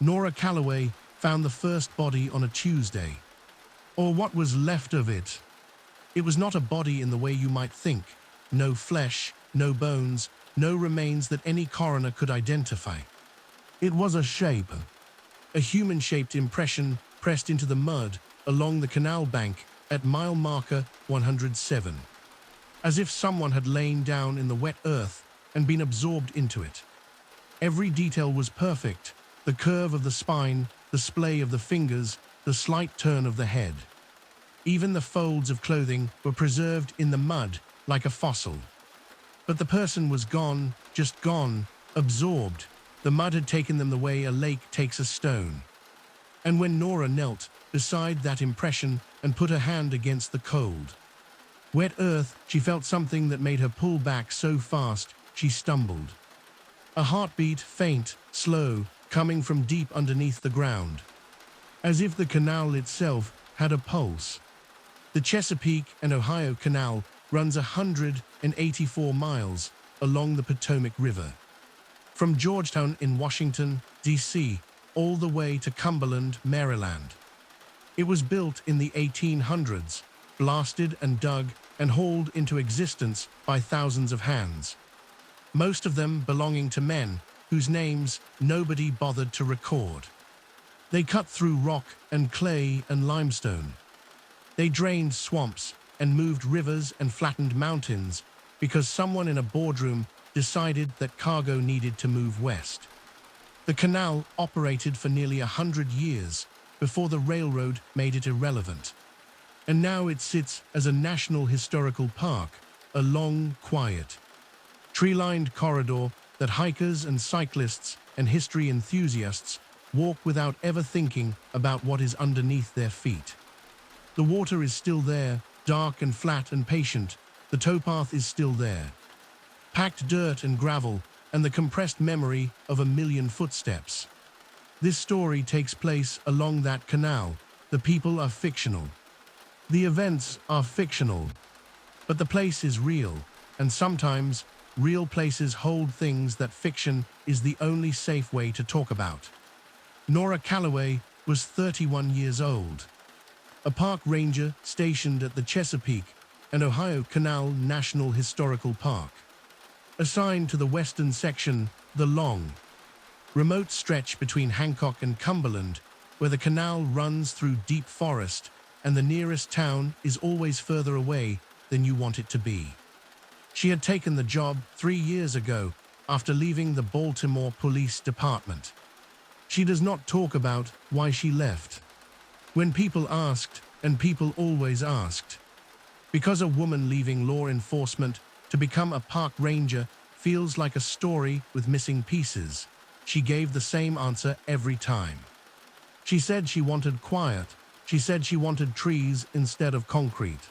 Nora Calloway found the first body on a Tuesday, or what was left of it. It was not a body in the way you might think. No flesh, no bones, no remains that any coroner could identify. It was a shape, a human-shaped impression pressed into the mud along the canal bank at mile marker 107, as if someone had lain down in the wet earth and been absorbed into it. Every detail was perfect: the curve of the spine, the splay of the fingers, the slight turn of the head. Even the folds of clothing were preserved in the mud like a fossil. But the person was gone, just gone, absorbed. The mud had taken them the way a lake takes a stone. And when Nora knelt beside that impression and put her hand against the cold, wet earth, she felt something that made her pull back so fast she stumbled. A heartbeat, faint, slow, coming from deep underneath the ground, as if the canal itself had a pulse. The Chesapeake and Ohio Canal runs 184 miles along the Potomac River, from Georgetown in Washington, D.C., all the way to Cumberland, Maryland. It was built in the 1800s, blasted and dug and hauled into existence by thousands of hands, most of them belonging to men whose names nobody bothered to record. They cut through rock and clay and limestone. They drained swamps and moved rivers and flattened mountains because someone in a boardroom decided that cargo needed to move west. The canal operated for nearly 100 years before the railroad made it irrelevant. And now it sits as a national historical park, a long, quiet, tree-lined corridor that hikers and cyclists and history enthusiasts walk without ever thinking about what is underneath their feet. The water is still there, dark and flat and patient. The towpath is still there. Packed dirt and gravel and the compressed memory of a million footsteps. This story takes place along that canal. The people are fictional. The events are fictional. But the place is real, and sometimes real places hold things that fiction is the only safe way to talk about. Nora Calloway was 31 years old, a park ranger stationed at the Chesapeake and Ohio Canal National Historical Park, assigned to the western section, the long, remote stretch between Hancock and Cumberland, where the canal runs through deep forest and the nearest town is always further away than you want it to be. She had taken the job 3 years ago after leaving the Baltimore Police Department. She does not talk about why she left. When people asked, and people always asked, because a woman leaving law enforcement to become a park ranger feels like a story with missing pieces, she gave the same answer every time. She said she wanted quiet. She said she wanted trees instead of concrete.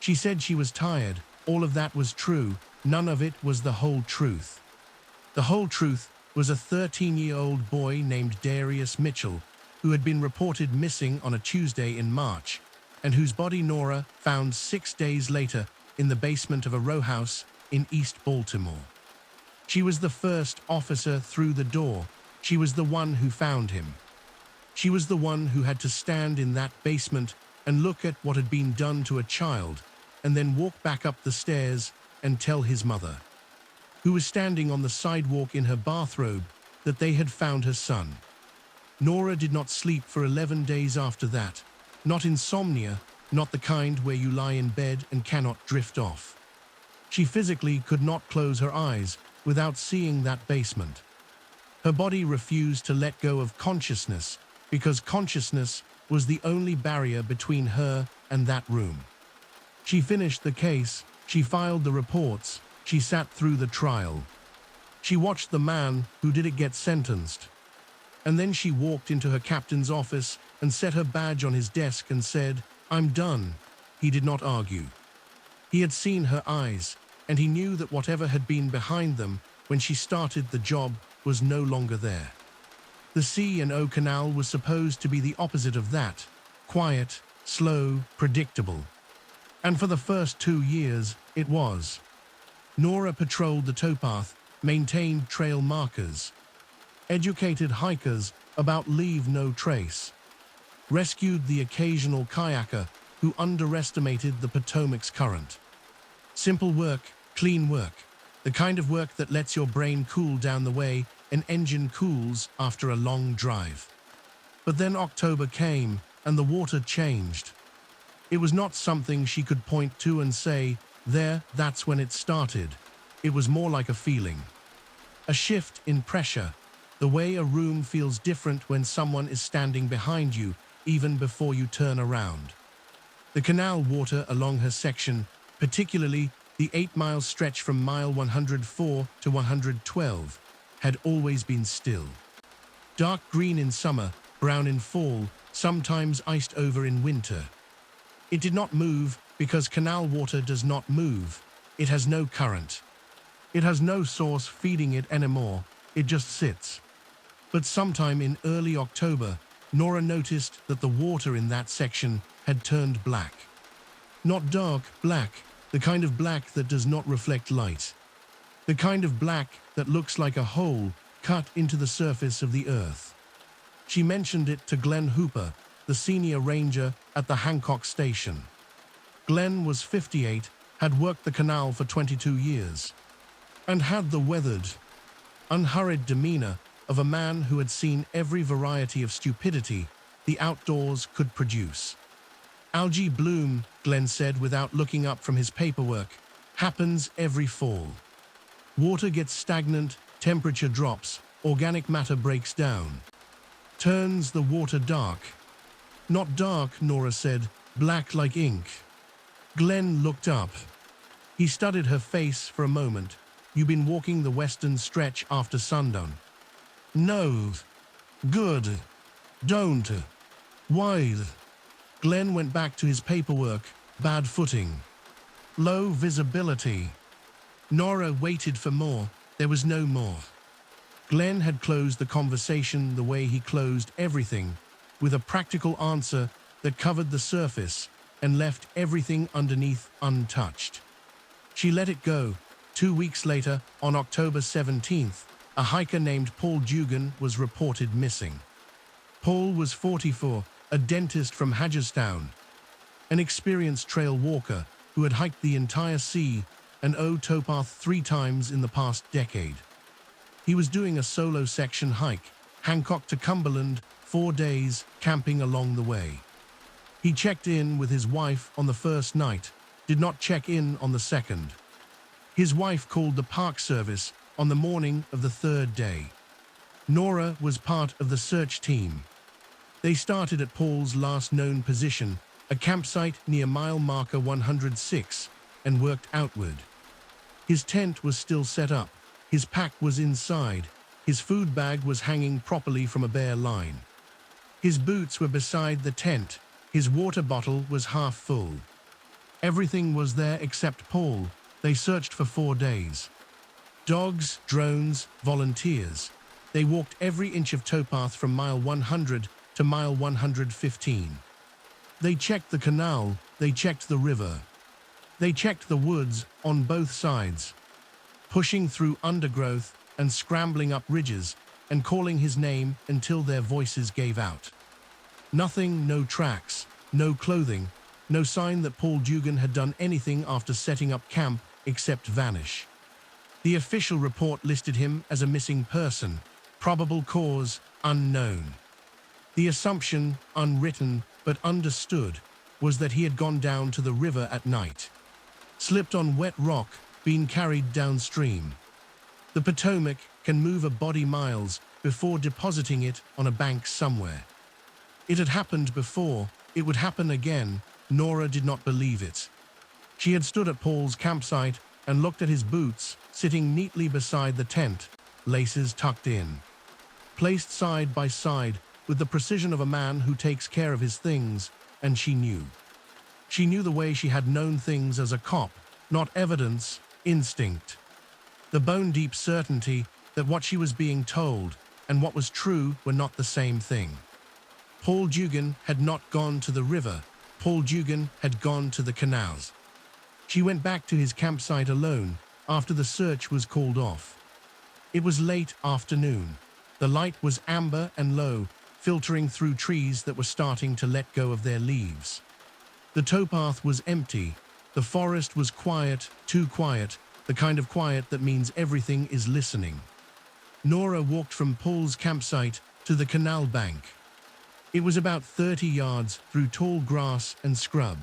She said she was tired. All of that was true. None of it was the whole truth. The whole truth was a 13-year-old boy named Darius Mitchell, who had been reported missing on a Tuesday in March, and whose body Nora found 6 days later in the basement of a row house in East Baltimore. She was the first officer through the door. She was the one who found him. She was the one who had to stand in that basement and look at what had been done to a child, and then walk back up the stairs and tell his mother, who was standing on the sidewalk in her bathrobe, that they had found her son. Nora did not sleep for 11 days after that. Not insomnia, not the kind where you lie in bed and cannot drift off. She physically could not close her eyes without seeing that basement. Her body refused to let go of consciousness because consciousness was the only barrier between her and that room. She finished the case, she filed the reports, she sat through the trial. She watched the man who did it get sentenced. And then she walked into her captain's office and set her badge on his desk and said, "I'm done." He did not argue. He had seen her eyes, and he knew that whatever had been behind them when she started the job was no longer there. The C&O Canal was supposed to be the opposite of that: quiet, slow, predictable. And for the first 2 years, it was. Nora patrolled the towpath, maintained trail markers. educated hikers about leave no trace, rescued the occasional kayaker who underestimated the Potomac's current. Simple work, clean work, the kind of work that lets your brain cool down the way an engine cools after a long drive. But then October came, and the water changed. It was not something she could point to and say, "There, that's when it started." It was more like a feeling. A shift in pressure, the way a room feels different when someone is standing behind you, even before you turn around. The canal water along her section, particularly the 8-mile stretch from mile 104 to 112, had always been still. Dark green in summer, brown in fall, sometimes iced over in winter. It did not move because canal water does not move. It has no current. It has no source feeding it anymore. It just sits. But sometime in early October, Nora noticed that the water in that section had turned black. Not dark black, the kind of black that does not reflect light. The kind of black that looks like a hole cut into the surface of the earth. She mentioned it to Glenn Hooper, the senior ranger at the Hancock station. Glenn was 58, had worked the canal for 22 years, and had the weathered, unhurried demeanor of a man who had seen every variety of stupidity the outdoors could produce. Algae bloom, Glenn said without looking up from his paperwork, happens every fall. Water gets stagnant, temperature drops, organic matter breaks down. Turns the water dark. Not dark, Nora said, black like ink. Glenn looked up. He studied her face for a moment. "You've been walking the western stretch after sundown?" "No." "Good. Don't. Why?" Glenn went back to his paperwork. "Bad footing. Low visibility." Nora waited for more. There was no more. Glenn had closed the conversation the way he closed everything, with a practical answer that covered the surface and left everything underneath untouched. She let it go. 2 weeks later, on October 17th, a hiker named Paul Dugan was reported missing. Paul was 44, a dentist from Hagerstown, an experienced trail walker who had hiked the entire C&O towpath 3 times in the past decade. He was doing a solo section hike, Hancock to Cumberland, 4 days, camping along the way. He checked in with his wife on the first night, did not check in on the second. His wife called the park service on the morning of the 3rd day. Nora was part of the search team. They started at Paul's last known position, a campsite near mile marker 106, and worked outward. His tent was still set up. His pack was inside. His food bag was hanging properly from a bare line. His boots were beside the tent. His water bottle was half full. Everything was there except Paul. They searched for 4 days. Dogs, drones, volunteers. They walked every inch of towpath from mile 100 to mile 115. They checked the canal. They checked the river. They checked the woods on both sides, pushing through undergrowth and scrambling up ridges and calling his name until their voices gave out. Nothing, no tracks, no clothing, no sign that Paul Dugan had done anything after setting up camp except vanish. The official report listed him as a missing person, probable cause unknown. The assumption, unwritten but understood, was that he had gone down to the river at night, slipped on wet rock, been carried downstream. The Potomac can move a body miles before depositing it on a bank somewhere. It had happened before. It would happen again. Nora did not believe it. She had stood at Paul's campsite and looked at his boots, sitting neatly beside the tent, laces tucked in, placed side by side with the precision of a man who takes care of his things, and she knew. She knew the way she had known things as a cop, not evidence, instinct. The bone-deep certainty that what she was being told and what was true were not the same thing. Paul Dugan had not gone to the river. Paul Dugan had gone to the canals. She went back to his campsite alone after the search was called off. It was late afternoon. The light was amber and low, filtering through trees that were starting to let go of their leaves. The towpath was empty. The forest was quiet, too quiet, the kind of quiet that means everything is listening. Nora walked from Paul's campsite to the canal bank. It was about 30 yards through tall grass and scrub.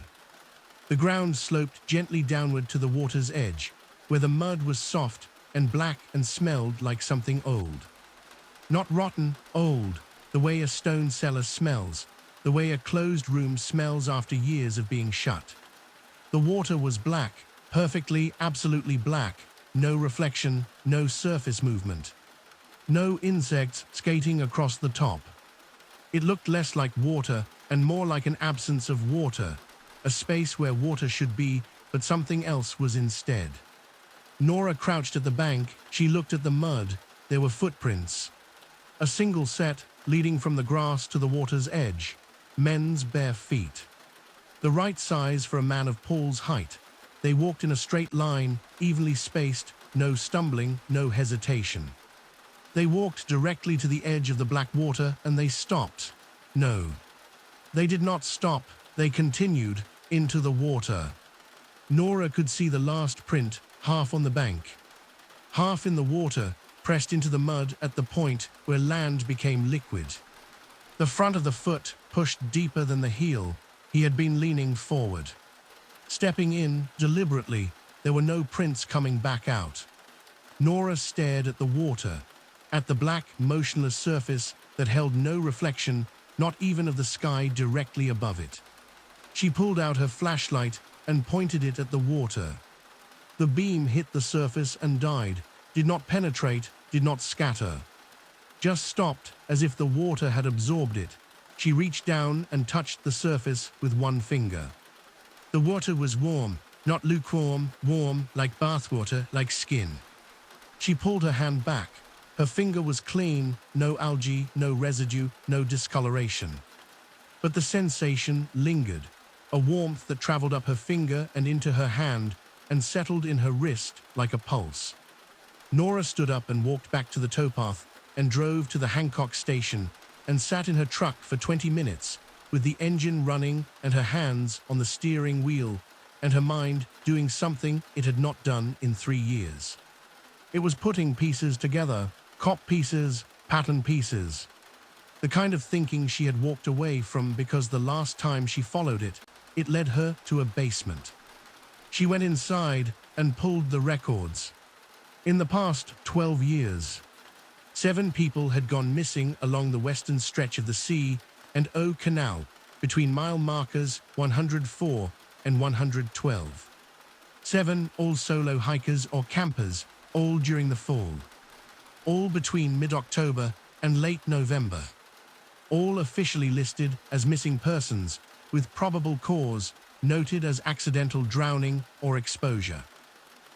The ground sloped gently downward to the water's edge, where the mud was soft and black and smelled like something old. Not rotten, old, the way a stone cellar smells, the way a closed room smells after years of being shut. The water was black, perfectly, absolutely black, no reflection, no surface movement. No insects skating across the top. It looked less like water and more like an absence of water, a space where water should be, but something else was instead. Nora crouched at the bank. She looked at the mud. There were footprints. A single set leading from the grass to the water's edge. Men's bare feet. The right size for a man of Paul's height. They walked in a straight line, evenly spaced, no stumbling, no hesitation. They walked directly to the edge of the black water and they stopped. No. They did not stop. They continued into the water. Nora could see the last print, half on the bank, half in the water, pressed into the mud at the point where land became liquid. The front of the foot pushed deeper than the heel. He had been leaning forward. Stepping in deliberately, there were no prints coming back out. Nora stared at the water, at the black, motionless surface that held no reflection, not even of the sky directly above it. She pulled out her flashlight and pointed it at the water. The beam hit the surface and died, did not penetrate, did not scatter. Just stopped, as if the water had absorbed it. She reached down and touched the surface with one finger. The water was warm, not lukewarm, warm, like bathwater, like skin. She pulled her hand back. Her finger was clean, no algae, no residue, no discoloration. But the sensation lingered, a warmth that traveled up her finger and into her hand and settled in her wrist like a pulse. Nora stood up and walked back to the towpath and drove to the Hancock station and sat in her truck for 20 minutes with the engine running and her hands on the steering wheel and her mind doing something it had not done in 3 years. It was putting pieces together, cop pieces, pattern pieces. The kind of thinking she had walked away from because the last time she followed it, it led her to a basement. She went inside and pulled the records. In the past 12 years, 7 people had gone missing along the western stretch of the C&O Canal between mile markers 104 and 112. 7 all solo hikers or campers, all during the fall. All between mid-October and late November. All officially listed as missing persons, with probable cause noted as accidental drowning or exposure.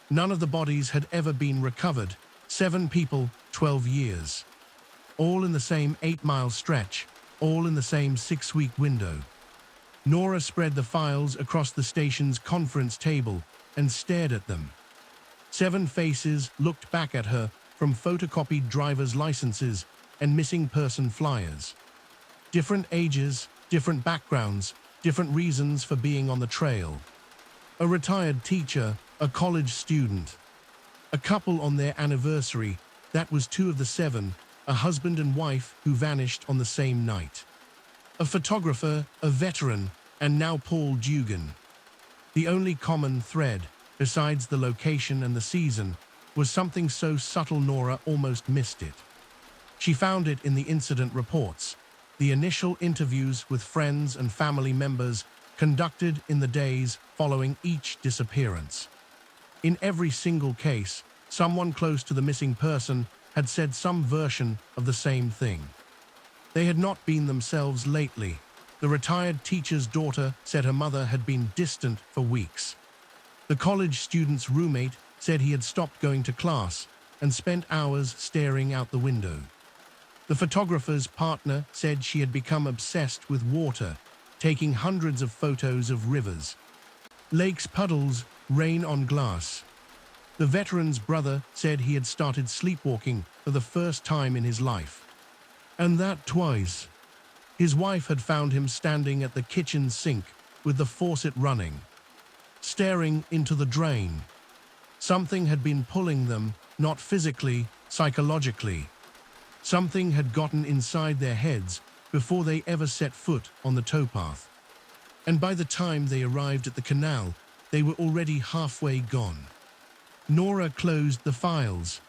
None of the bodies had ever been recovered. 7 people, 12 years. All in the same 8-mile stretch, all in the same 6-week window. Nora spread the files across the station's conference table and stared at them. 7 faces looked back at her from photocopied driver's licenses and missing person flyers. Different ages, different backgrounds, different reasons for being on the trail. A retired teacher, a college student. A couple on their anniversary, that was 2 of the 7, a husband and wife who vanished on the same night. A photographer, a veteran, and now Paul Dugan. The only common thread, besides the location and the season, was something so subtle Nora almost missed it. She found it in the incident reports, the initial interviews with friends and family members conducted in the days following each disappearance. In every single case, someone close to the missing person had said some version of the same thing. They had not been themselves lately. The retired teacher's daughter said her mother had been distant for weeks. The college student's roommate said he had stopped going to class and spent hours staring out the window. The photographer's partner said she had become obsessed with water, taking hundreds of photos of rivers, lakes, puddles, rain on glass. The veteran's brother said he had started sleepwalking for the first time in his life. And that twice. His wife had found him standing at the kitchen sink with the faucet running, staring into the drain. Something had been pulling them, not physically, psychologically. Something had gotten inside their heads before they ever set foot on the towpath. And by the time they arrived at the canal, they were already halfway gone. Nora closed the files.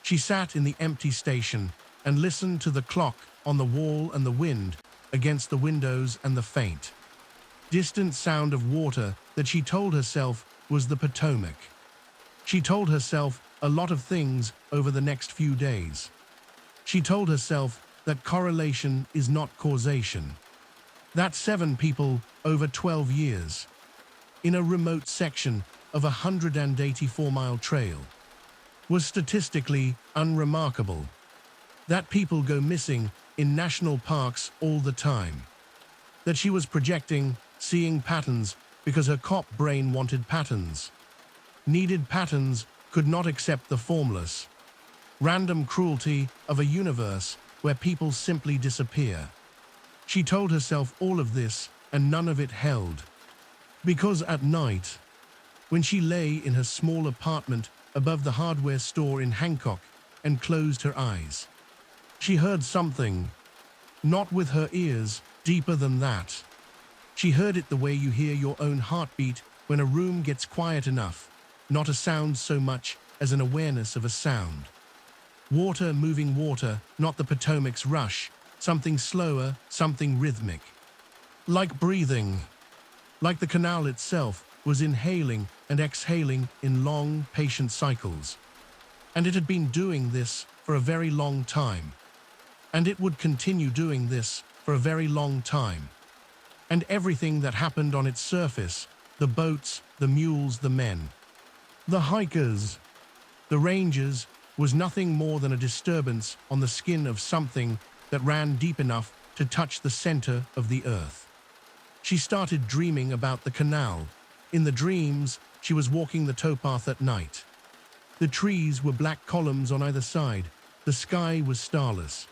She sat in the empty station and listened to the clock on the wall and the wind against the windows and the faint, distant sound of water that she told herself was the Potomac. She told herself a lot of things over the next few days. She told herself that correlation is not causation. That 7 people over 12 years, in a remote section of a 184-mile trail, was statistically unremarkable. That people go missing in national parks all the time. That she was projecting, seeing patterns because her cop brain wanted patterns. Needed patterns, could not accept the formless, random cruelty of a universe where people simply disappear. She told herself all of this, and none of it held. Because at night, when she lay in her small apartment above the hardware store in Hancock and closed her eyes, she heard something, not with her ears, deeper than that. She heard it the way you hear your own heartbeat when a room gets quiet enough, not a sound so much as an awareness of a sound. Water moving water, not the Potomac's rush, something slower, something rhythmic. Like breathing. Like the canal itself was inhaling and exhaling in long, patient cycles. And it had been doing this for a very long time. And it would continue doing this for a very long time. And everything that happened on its surface, the boats, the mules, the men, the hikers, the rangers, was nothing more than a disturbance on the skin of something that ran deep enough to touch the center of the earth. She started dreaming about the canal. In the dreams, she was walking the towpath at night. The trees were black columns on either side. The sky was starless.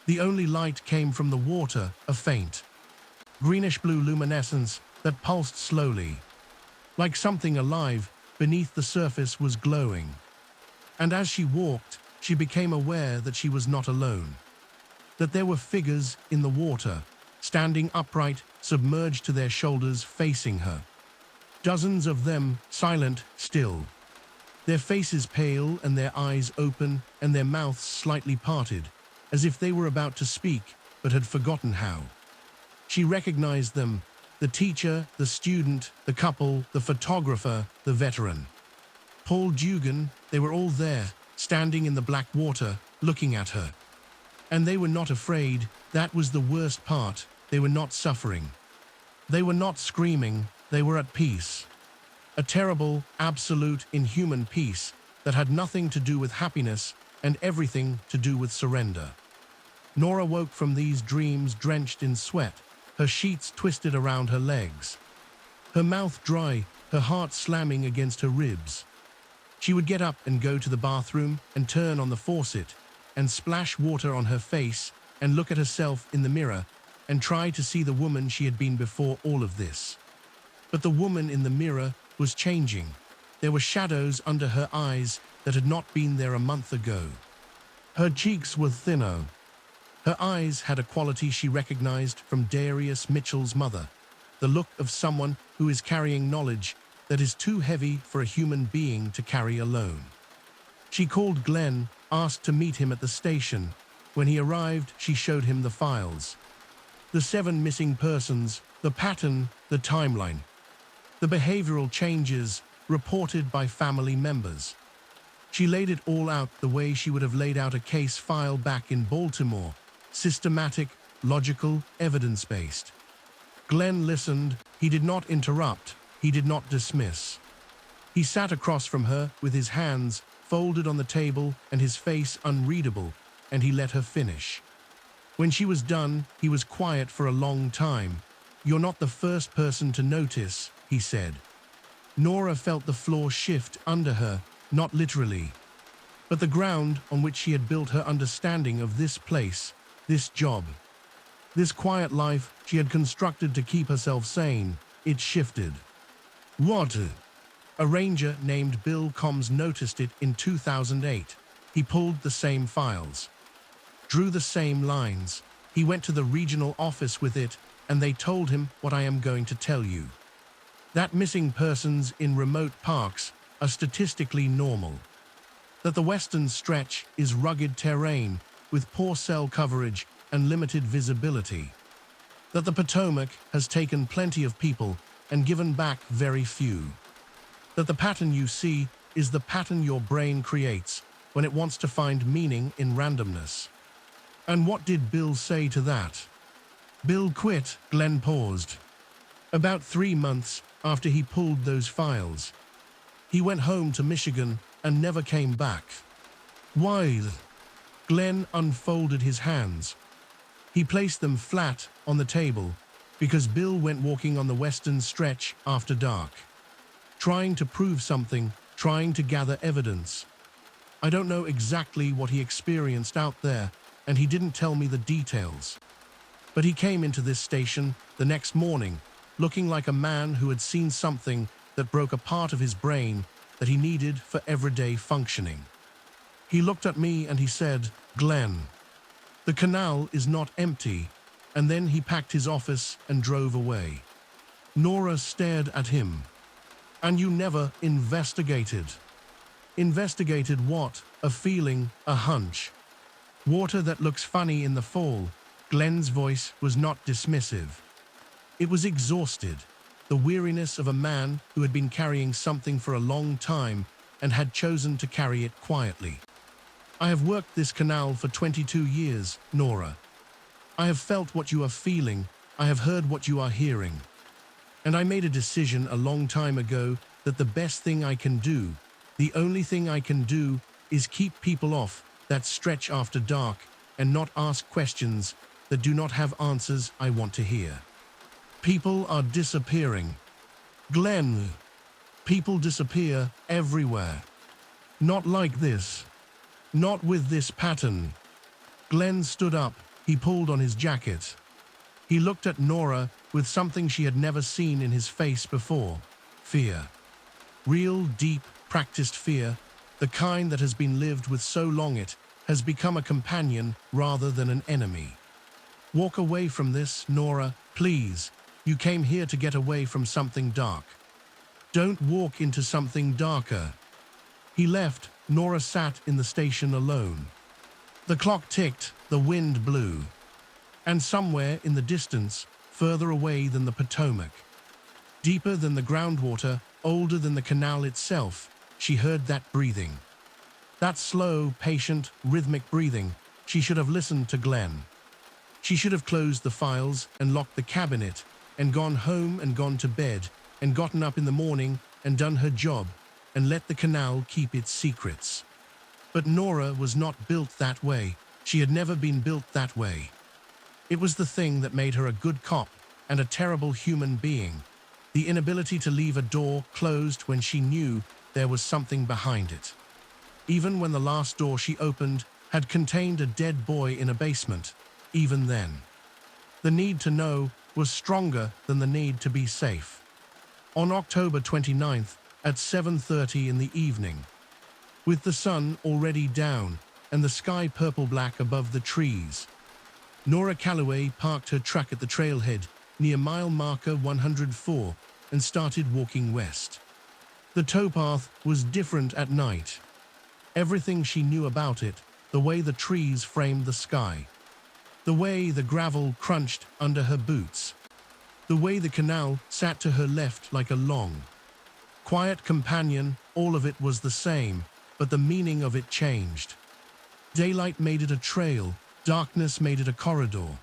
The only light came from the water, a faint, greenish-blue luminescence that pulsed slowly. Like something alive beneath the surface was glowing. And as she walked, she became aware that she was not alone. That there were figures in the water, standing upright, submerged to their shoulders, facing her. Dozens of them, silent, still. Their faces pale and their eyes open and their mouths slightly parted, as if they were about to speak but had forgotten how. She recognized them, the teacher, the student, the couple, the photographer, the veteran. Paul Dugan, they were all there, standing in the black water, looking at her. And they were not afraid. That was the worst part. They were not suffering. They were not screaming. They were at peace. A terrible, absolute, inhuman peace that had nothing to do with happiness and everything to do with surrender. Nora woke from these dreams drenched in sweat, her sheets twisted around her legs, her mouth dry, her heart slamming against her ribs. She would get up and go to the bathroom and turn on the faucet and splash water on her face and look at herself in the mirror and try to see the woman she had been before all of this. But the woman in the mirror was changing. There were shadows under her eyes that had not been there a month ago. Her cheeks were thinner. Her eyes had a quality she recognized from Darius Mitchell's mother, the look of someone who is carrying knowledge that is too heavy for a human being to carry alone. She called Glenn, asked to meet him at the station. When he arrived, she showed him the files. The 7 missing persons, the pattern, the timeline, the behavioral changes reported by family members. She laid it all out the way she would have laid out a case file back in Baltimore, systematic, logical, evidence-based. Glenn listened. He did not interrupt. He did not dismiss. He sat across from her with his hands folded on the table and his face unreadable, and he let her finish. When she was done, he was quiet for a long time. "You're not the first person to notice," he said. Nora felt the floor shift under her, not literally, but the ground on which she had built her understanding of this place, This job, this quiet life she had constructed to keep herself sane, it shifted. What? A ranger named Bill Combs noticed it in 2008. He pulled the same files, drew the same lines. He went to the regional office with it, and they told him what I am going to tell you. That missing persons in remote parks are statistically normal. That the western stretch is rugged terrain with poor cell coverage and limited visibility. That the Potomac has taken plenty of people and given back very few. That the pattern you see is the pattern your brain creates when it wants to find meaning in randomness. And what did Bill say to that? Bill quit, Glenn paused. About 3 months after he pulled those files. He went home to Michigan and never came back. Why? Glenn unfolded his hands. He placed them flat on the table because Bill went walking on the western stretch after dark, trying to prove something, trying to gather evidence. I don't know exactly what he experienced out there, and he didn't tell me the details. But he came into this station the next morning, looking like a man who had seen something that broke a part of his brain that he needed for everyday functioning. He looked at me and he said, "Glenn, the canal is not empty," and then he packed his office and drove away. Nora stared at him. "And you never investigated." Investigated what? A feeling, a hunch. Water that looks funny in the fall. Glenn's voice was not dismissive. It was exhausted, the weariness of a man who had been carrying something for a long time and had chosen to carry it quietly. "I have worked this canal for 22 years, Nora. I have felt what you are feeling. I have heard what you are hearing. And I made a decision a long time ago that the best thing I can do, the only thing I can do, is keep people off that stretch after dark and not ask questions that do not have answers I want to hear. People are disappearing. Glenn, people disappear everywhere. Not like this. Not with this pattern." Glenn stood up. He pulled on his jacket. He looked at Nora with something she had never seen in his face before. Fear. Real, deep, practiced fear, the kind that has been lived with so long it has become a companion rather than an enemy. "Walk away from this, Nora, please. You came here to get away from something dark. Don't walk into something darker." He left. Nora sat in the station alone. The clock ticked, the wind blew. And somewhere in the distance, further away than the Potomac, deeper than the groundwater, older than the canal itself, she heard that breathing. That slow, patient, rhythmic breathing. She should have listened to Glenn. She should have closed the files and locked the cabinet and gone home and gone to bed and gotten up in the morning and done her job and let the canal keep its secrets. But Nora was not built that way. She had never been built that way. It was the thing that made her a good cop and a terrible human being. The inability to leave a door closed when she knew there was something behind it. Even when the last door she opened had contained a dead boy in a basement, even then. The need to know was stronger than the need to be safe. On October 29th, at 7:30 in the evening, with the sun already down and the sky purple-black above the trees, Nora Calloway parked her truck at the trailhead near mile marker 104 and started walking west. The towpath was different at night. Everything she knew about it, the way the trees framed the sky, the way the gravel crunched under her boots, the way the canal sat to her left like a long, quiet companion, all of it was the same, but the meaning of it changed. Daylight made it a trail, darkness made it a corridor.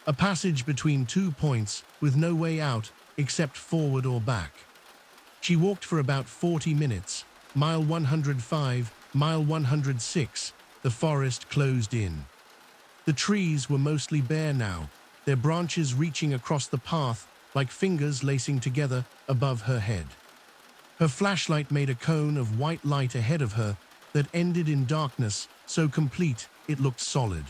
A passage between 2 points with no way out except forward or back. She walked for about 40 minutes, mile 105, mile 106, the forest closed in. The trees were mostly bare now, their branches reaching across the path like fingers lacing together above her head. Her flashlight made a cone of white light ahead of her that ended in darkness so complete it looked solid.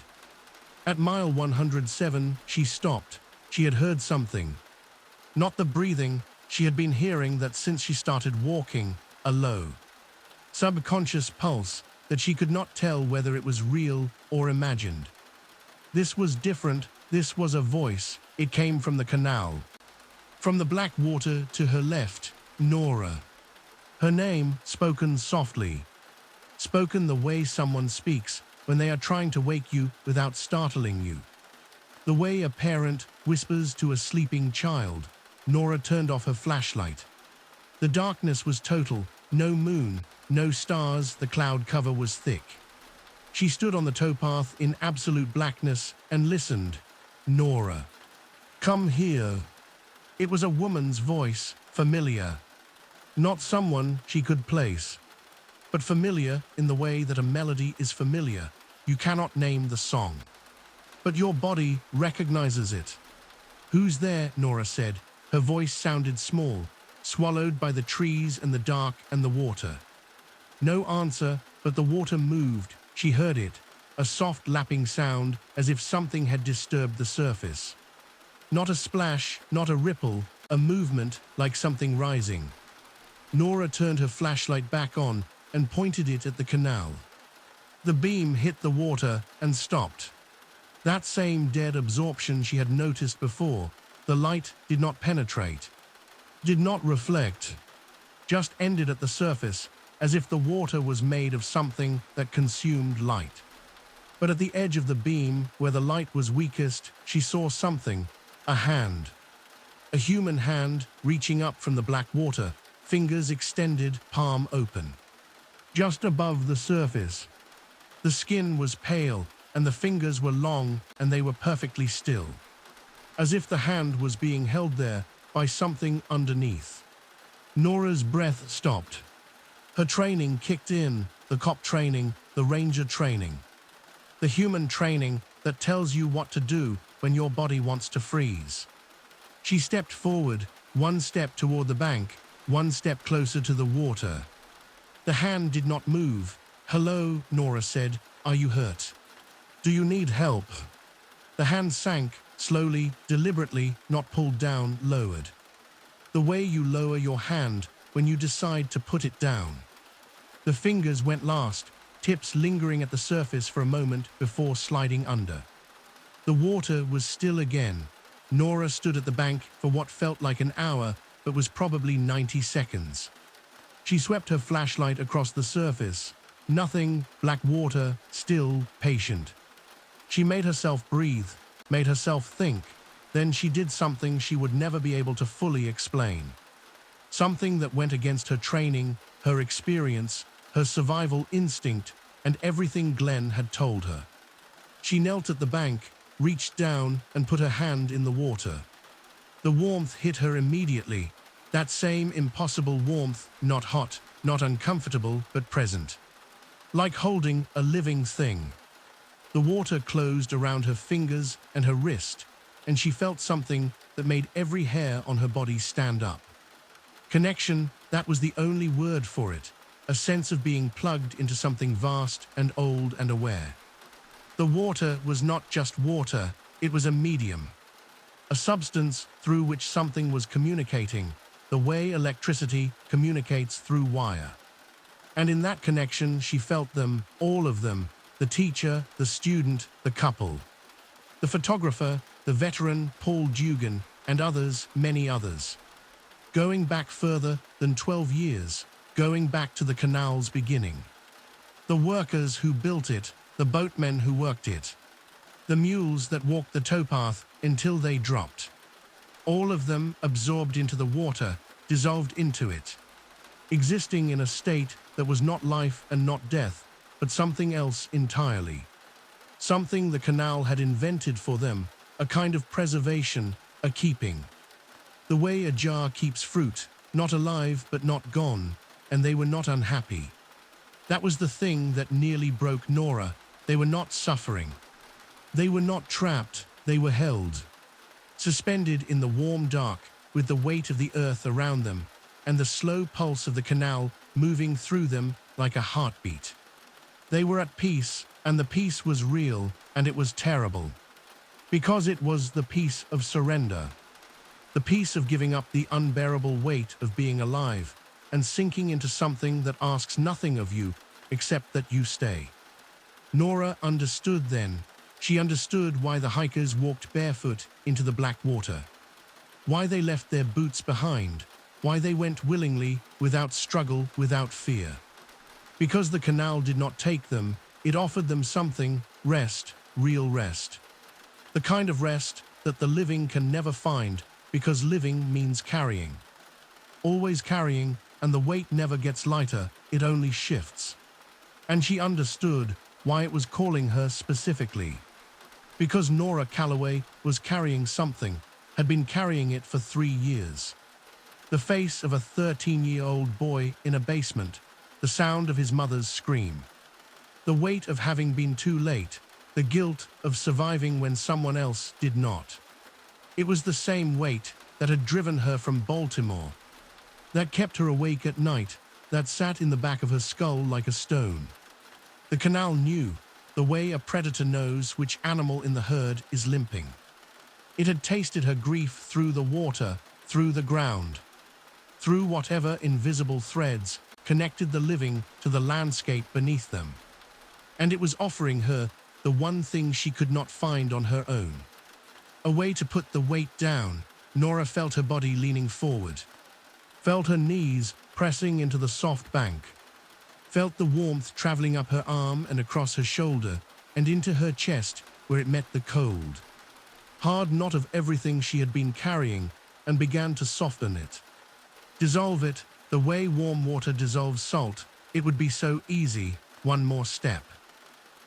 At mile 107, she stopped. She had heard something. Not the breathing, she had been hearing that since she started walking, a low, subconscious pulse that she could not tell whether it was real or imagined. This was different, this was a voice, it came from the canal. From the black water to her left, Nora. Her name, spoken softly. Spoken the way someone speaks when they are trying to wake you without startling you. The way a parent whispers to a sleeping child. Nora turned off her flashlight. The darkness was total, no moon, no stars, the cloud cover was thick. She stood on the towpath in absolute blackness and listened. Nora. Come here. It was a woman's voice, familiar. Not someone she could place, but familiar in the way that a melody is familiar. You cannot name the song, but your body recognizes it. Who's there? Nora said. Her voice sounded small, swallowed by the trees and the dark and the water. No answer, but the water moved. She heard it, a soft lapping sound as if something had disturbed the surface. Not a splash, not a ripple, a movement like something rising. Nora turned her flashlight back on and pointed it at the canal. The beam hit the water and stopped. That same dead absorption she had noticed before. The light did not penetrate, did not reflect, just ended at the surface, as if the water was made of something that consumed light. But at the edge of the beam, where the light was weakest, she saw something, a hand. A human hand reaching up from the black water, fingers extended, palm open. Just above the surface. The skin was pale, and the fingers were long, and they were perfectly still. As if the hand was being held there by something underneath. Nora's breath stopped. Her training kicked in, the cop training, the ranger training. The human training that tells you what to do when your body wants to freeze. She stepped forward, one step toward the bank, one step closer to the water. The hand did not move. Hello, Nora said. Are you hurt? Do you need help? The hand sank, slowly, deliberately, not pulled down, lowered. The way you lower your hand when you decide to put it down. The fingers went last, tips lingering at the surface for a moment before sliding under. The water was still again. Nora stood at the bank for what felt like an hour, but was probably 90 seconds. She swept her flashlight across the surface. Nothing, black water, still, patient. She made herself breathe, made herself think. Then she did something she would never be able to fully explain. Something that went against her training, her experience, her survival instinct, and everything Glenn had told her. She knelt at the bank, reached down, and put her hand in the water. The warmth hit her immediately. That same impossible warmth, not hot, not uncomfortable, but present. Like holding a living thing. The water closed around her fingers and her wrist, and she felt something that made every hair on her body stand up. Connection, that was the only word for it, a sense of being plugged into something vast and old and aware. The water was not just water, it was a medium. A substance through which something was communicating, the way electricity communicates through wire. And in that connection she felt them, all of them, the teacher, the student, the couple. The photographer, the veteran Paul Dugan, and others, many others. Going back further than 12 years, going back to the canal's beginning. The workers who built it, the boatmen who worked it. The mules that walked the towpath until they dropped. All of them absorbed into the water, dissolved into it. Existing in a state that was not life and not death, but something else entirely. Something the canal had invented for them, a kind of preservation, a keeping. The way a jar keeps fruit, not alive but not gone, and they were not unhappy. That was the thing that nearly broke Nora. They were not suffering. They were not trapped, they were held. Suspended in the warm dark, with the weight of the earth around them, and the slow pulse of the canal moving through them like a heartbeat. They were at peace, And the peace was real, and it was terrible. Because it was the peace of surrender. The peace of giving up the unbearable weight of being alive and sinking into something that asks nothing of you except that you stay. Nora understood then. She understood why the hikers walked barefoot into the black water. Why they left their boots behind. Why they went willingly, without struggle, without fear. Because the canal did not take them, it offered them something, rest, real rest. The kind of rest that the living can never find, because living means carrying. Always carrying, and the weight never gets lighter, it only shifts. And she understood why it was calling her specifically. Because Nora Calloway was carrying something, had been carrying it for 3 years. The face of a 13-year-old boy in a basement, the sound of his mother's scream. The weight of having been too late, the guilt of surviving when someone else did not. It was the same weight that had driven her from Baltimore, that kept her awake at night, that sat in the back of her skull like a stone. The canal knew, the way a predator knows which animal in the herd is limping. It had tasted her grief through the water, through the ground, through whatever invisible threads connected the living to the landscape beneath them. And it was offering her the one thing she could not find on her own. A way to put the weight down. Nora felt her body leaning forward, felt her knees pressing into the soft bank, felt the warmth traveling up her arm and across her shoulder and into her chest where it met the cold, hard knot of everything she had been carrying, and began to soften it. Dissolve it, the way warm water dissolves salt. It would be so easy, one more step.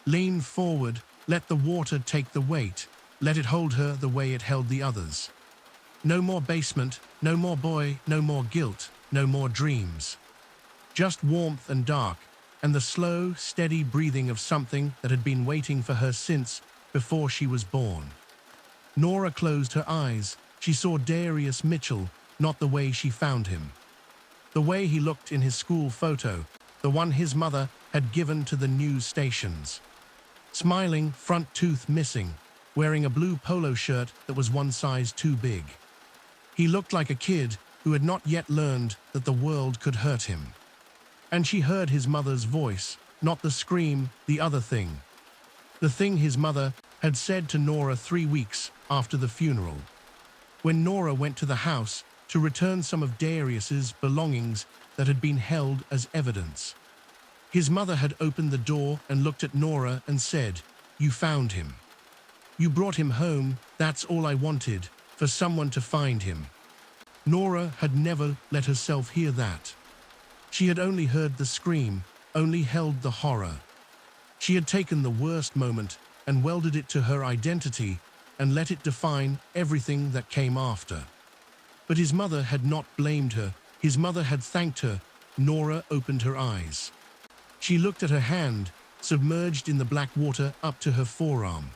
Lean forward, let the water take the weight, let it hold her the way it held the others. No more basement, no more boy, no more guilt, no more dreams. Just warmth and dark, and the slow, steady breathing of something that had been waiting for her since before she was born. Nora closed her eyes. She saw Darius Mitchell, not the way she found him. The way he looked in his school photo, the one his mother had given to the news stations. Smiling, front tooth missing, wearing a blue polo shirt that was one size too big. He looked like a kid who had not yet learned that the world could hurt him. And she heard his mother's voice, not the scream, the other thing. The thing his mother had said to Nora 3 weeks after the funeral. When Nora went to the house to return some of Darius's belongings that had been held as evidence. His mother had opened the door and looked at Nora and said, "You found him. You brought him home, that's all I wanted, for someone to find him." Nora had never let herself hear that. She had only heard the scream, only held the horror. She had taken the worst moment and welded it to her identity and let it define everything that came after. But his mother had not blamed her. His mother had thanked her. Nora opened her eyes. She looked at her hand, submerged in the black water up to her forearm.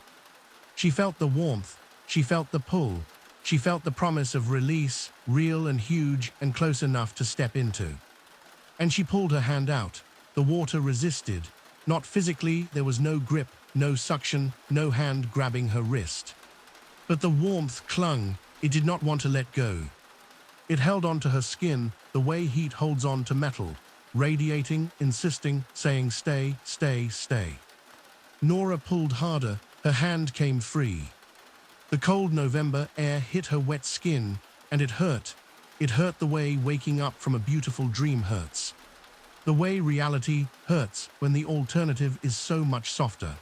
She felt the warmth. She felt the pull. She felt the promise of release, real and huge and close enough to step into. And she pulled her hand out. The water resisted. Not physically, there was no grip, no suction, no hand grabbing her wrist. But the warmth clung. It did not want to let go. It held onto her skin the way heat holds on to metal, radiating, insisting, saying stay, stay, stay. Nora pulled harder. Her hand came free. The cold November air hit her wet skin, and it hurt. It hurt the way waking up from a beautiful dream hurts. The way reality hurts when the alternative is so much softer.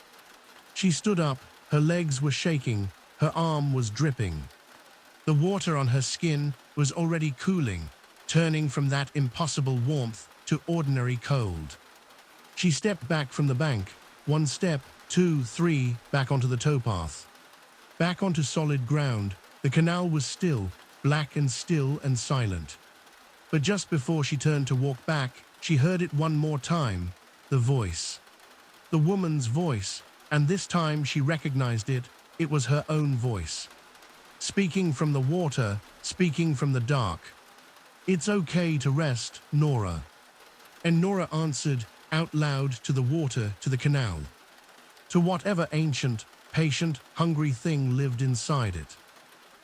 She stood up. Her legs were shaking. Her arm was dripping. The water on her skin was already cooling, turning from that impossible warmth to ordinary cold. She stepped back from the bank. 1 step, 2, 3, back onto the towpath. Back onto solid ground. The canal was still, black and still and silent. But just before she turned to walk back, she heard it one more time, the voice. The woman's voice, and this time she recognized it. It was her own voice. Speaking from the water, speaking from the dark. "It's okay to rest, Nora." And Nora answered out loud to the water, to the canal. to whatever ancient, patient, hungry thing lived inside it.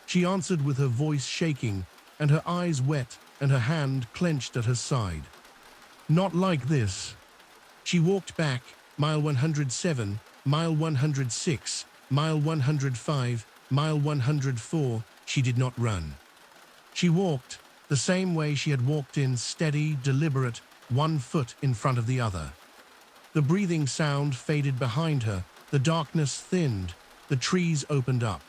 She answered with her voice shaking and her eyes wet and her hand clenched at her side. Not like this. She walked back, mile 107, mile 106, mile 105, mile 104. She did not run. She walked the same way she had walked in, steady, deliberate, one foot in front of the other. The breathing sound faded behind her, the darkness thinned, the trees opened up.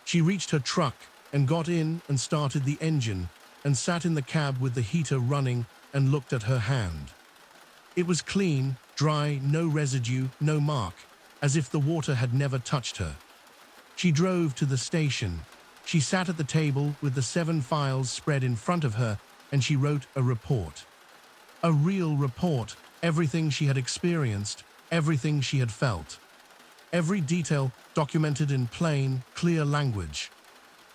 She reached her truck and got in and started the engine and sat in the cab with the heater running and looked at her hand. It was clean, dry, no residue, no mark, as if the water had never touched her. She drove to the station. She sat at the table with the 7 files spread in front of her and she wrote a report. A real report, everything she had experienced, everything she had felt. Every detail documented in plain, clear language.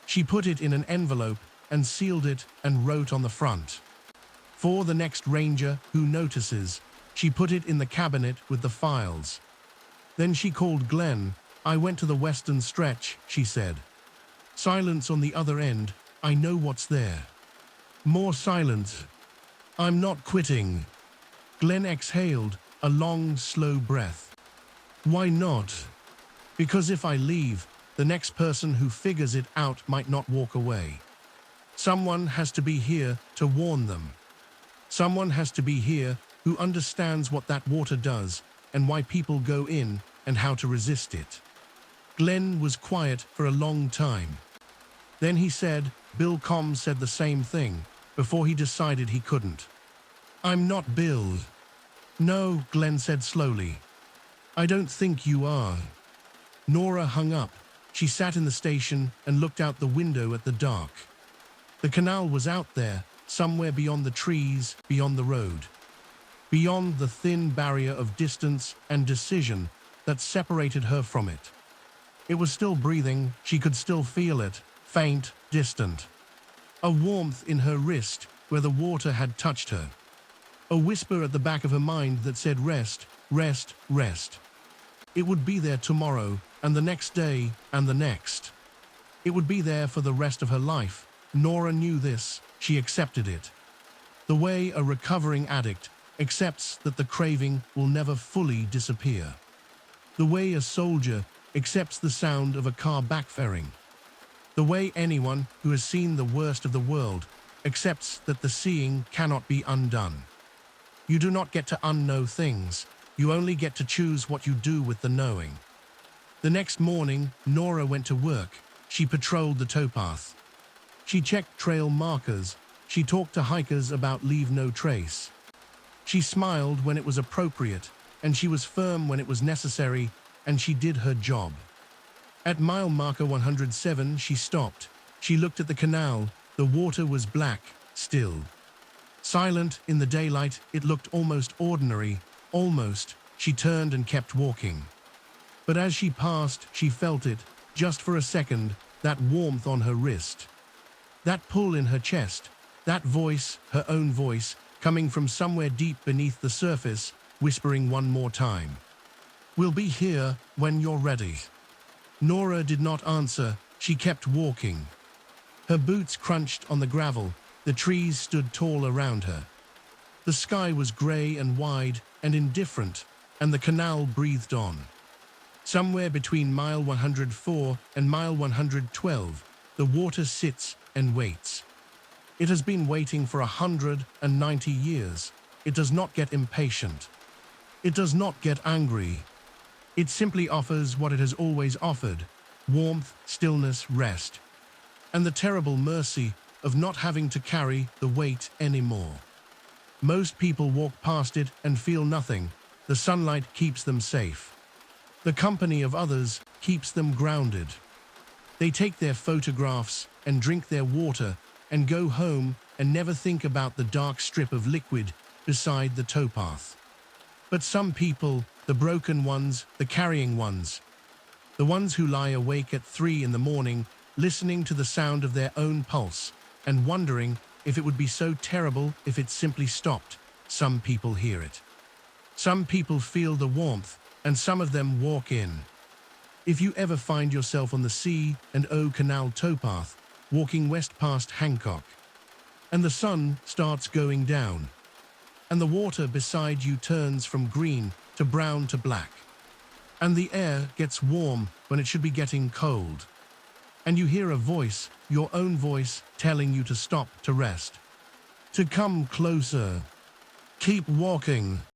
She put it in an envelope and sealed it and wrote on the front, "For the next ranger who notices." She put it in the cabinet with the files. Then she called Glenn. "I went to the western stretch," she said. Silence on the other end. "I know what's there." More silence. "I'm not quitting." Glenn exhaled, a long, slow breath. "Why not?" "Because if I leave, the next person who figures it out might not walk away. Someone has to be here to warn them. Someone has to be here who understands what that water does and why people go in and how to resist it." Glenn was quiet for a long time. Then he said, "Bill Combs said the same thing before he decided he couldn't." "I'm not Bill." "No," Glenn said slowly. "I don't think you are." Nora hung up. She sat in the station and looked out the window at the dark. The canal was out there, somewhere beyond the trees, beyond the road. Beyond the thin barrier of distance and decision that separated her from it. It was still breathing, she could still feel it, faint, distant. A warmth in her wrist where the water had touched her. A whisper at the back of her mind that said rest, rest, rest. It would be there tomorrow, and the next day, and the next. It would be there for the rest of her life. Nora knew this, she accepted it. The way a recovering addict accepts that the craving will never fully disappear. The way a soldier accepts the sound of a car backfiring. The way anyone who has seen the worst of the world accepts that the seeing cannot be undone. You do not get to unknow things, you only get to choose what you do with the knowing. The next morning, Nora went to work. She patrolled the towpath. She checked trail markers. She talked to hikers about leave no trace. She smiled when it was appropriate, and she was firm when it was necessary, and she did her job. At mile marker 107, she stopped. She looked at the canal. The water was black, still. Silent in the daylight, it looked almost ordinary, almost. She turned and kept walking. But as she passed, she felt it, just for a second, that warmth on her wrist. That pull in her chest, that voice, her own voice, coming from somewhere deep beneath the surface, whispering one more time. "We'll be here when you're ready." Nora did not answer. She kept walking. Her boots crunched on the gravel. The trees stood tall around her. The sky was gray and wide and indifferent, and the canal breathed on. Somewhere between mile 104 and mile 112, the water sits and waits. It has been waiting for 190 years. It does not get impatient. It does not get angry. It simply offers what it has always offered: warmth, stillness, rest, and the terrible mercy of not having to carry the weight anymore. Most people walk past it and feel nothing. The sunlight keeps them safe. The company of others keeps them grounded. They take their photographs and drink their water and go home and never think about the dark strip of liquid beside the towpath. But some people, the broken ones, the carrying ones, the ones who lie awake at 3 in the morning, listening to the sound of their own pulse and wondering if it would be so terrible if it simply stopped. Some people hear it. Some people feel the warmth. and some of them walk in. If you ever find yourself on the B&O Canal towpath, walking west past Hancock, and the sun starts going down, and the water beside you turns from green to brown to black, and the air gets warm when it should be getting cold, and you hear a voice, your own voice, telling you to stop, to rest, to come closer, keep walking.